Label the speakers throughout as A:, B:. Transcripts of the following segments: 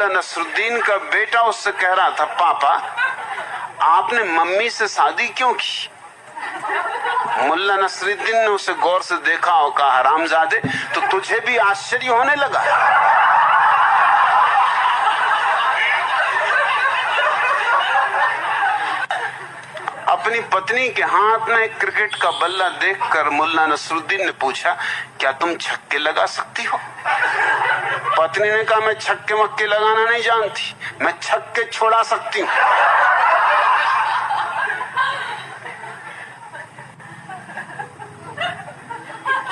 A: नसरुद्दीन का बेटा उससे कह रहा था, पापा आपने मम्मी से शादी क्यों की? मुल्ला नसरुद्दीन ने उसे गौर से देखा और कहा, हरामजादे तो तुझे भी आश्चर्य होने लगा? अपनी पत्नी के हाथ में एक क्रिकेट का बल्ला देखकर मुल्ला नसरुद्दीन ने पूछा, क्या तुम छक्के लगा सकती हो? पत्नी ने कहा, मैं छक्के मक्के लगाना नहीं जानती, मैं छक्के छोड़ा सकती हूं।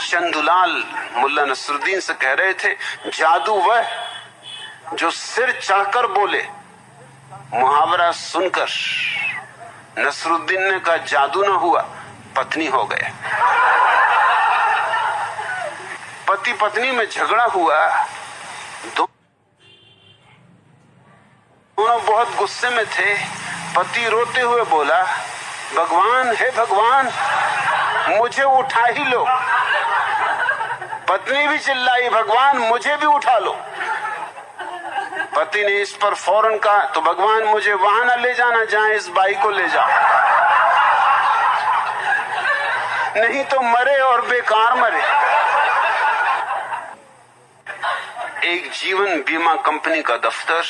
A: चंदुलाल मुल्ला नसरुद्दीन से कह रहे थे, जादू वह जो सिर चढ़कर बोले। मुहावरा सुनकर नसरुद्दीन ने कहा, जादू ना हुआ, पत्नी हो गए। पति पत्नी में झगड़ा हुआ, दोनों बहुत गुस्से में थे। पति रोते हुए बोला, भगवान हे भगवान मुझे उठा ही लो। पत्नी भी चिल्लाई, भगवान मुझे भी उठा लो। पति ने इस पर फौरन कहा, तो भगवान मुझे वहां न ले जाना जहां इस बाई को ले जाओ, नहीं तो मरे और बेकार मरे। एक जीवन बीमा कंपनी का दफ्तर,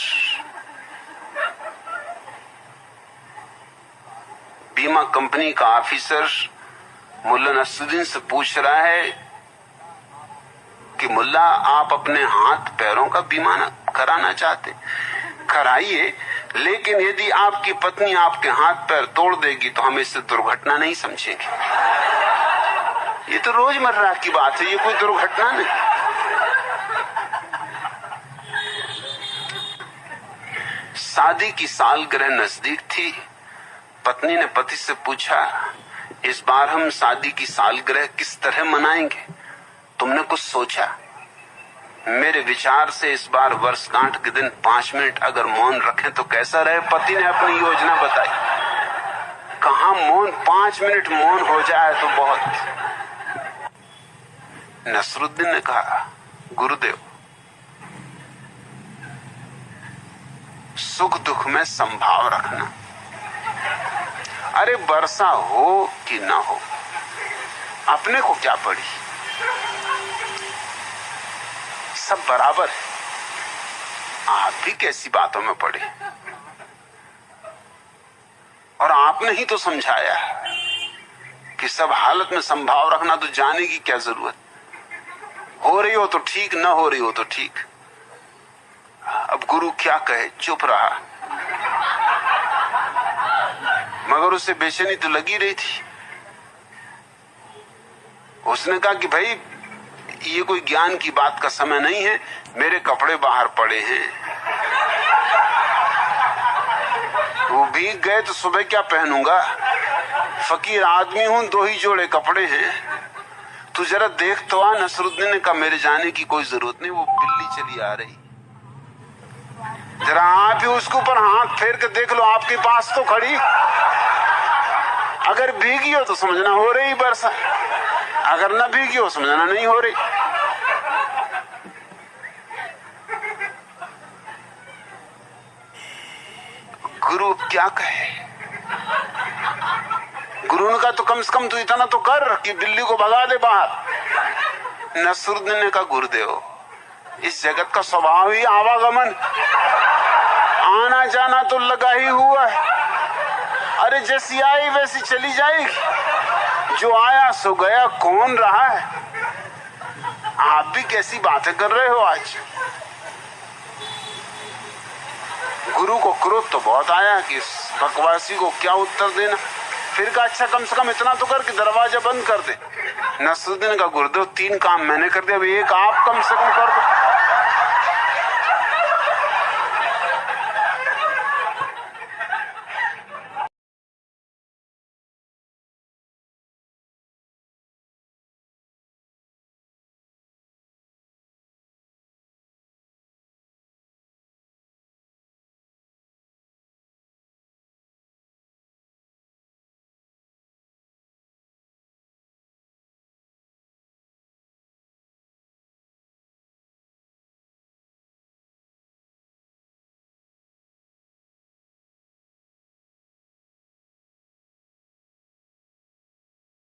A: बीमा कंपनी का ऑफिसर मुल्ला नसरुद्दीन से पूछ रहा है कि मुल्ला आप अपने हाथ पैरों का बीमा न कराना चाहते? कराइए, लेकिन यदि आपकी पत्नी आपके हाथ पैर तोड़ देगी तो हम इसे दुर्घटना नहीं समझेंगे। ये तो रोजमर्रा की बात है, ये कोई दुर्घटना नहीं। शादी की सालगिरह नजदीक थी। पत्नी ने पति से पूछा, इस बार हम शादी की सालगिरह किस तरह मनाएंगे? तुमने कुछ सोचा? मेरे विचार से इस बार वर्षगांठ के दिन 5 मिनट अगर मौन रखें तो कैसा रहे? पति ने अपनी योजना बताई। कहां मौन, 5 मिनट मौन हो जाए तो बहुत। नसरुद्दीन ने कहा, गुरुदेव सुख दुख में संभाव रखना। अरे वर्षा हो कि ना हो, अपने को क्या पड़ी, सब बराबर है। आप भी कैसी बातों में पड़े, और आपने ही तो समझाया कि सब हालत में संभाव रखना, तो जाने की क्या जरूरत? हो रही हो तो ठीक, ना हो रही हो तो ठीक। अब गुरु क्या कहे, चुप रहा। मगर उसे बेचैनी तो लगी रही थी। उसने कहा कि भाई ये कोई ज्ञान की बात का समय नहीं है, मेरे कपड़े बाहर पड़े हैं, वो भीग गए तो सुबह क्या पहनूंगा? फकीर आदमी हूं, 2 ही जोड़े कपड़े हैं, तू जरा देख तो आ। नसरुद्दीन ने कहा, मेरे जाने की कोई जरूरत नहीं, वो बिल्ली चली आ रही, जरा आप ही उसके ऊपर हाथ फेर के देख लो, आपके पास तो खड़ी। अगर भीगी हो तो समझना हो रही वर्षा, अगर ना भीगी हो समझना नहीं हो रही। गुरु क्या कहे? गुरु ने कहा, तो कम से कम तू इतना तो कर कि बिल्ली को भगा दे बाहर। नसरुद्दीन ने कहा, गुरुदेव इस जगत का स्वभाव ही आवागमन, आना जाना तो लगा ही हुआ है। अरे जैसी आई वैसी चली जाएगी, जो आया सो गया, कौन रहा है? आप भी कैसी बातें कर रहे हो आज? गुरु को क्रोध तो बहुत आया कि इस बकवासी को क्या उत्तर देना। फिर कहा, अच्छा कम से कम इतना तो कर कि दरवाजा बंद कर दे। नसरुद्दीन का, गुरुदेव 3 काम मैंने कर दिया, अब एक आप कम से कम कर दो।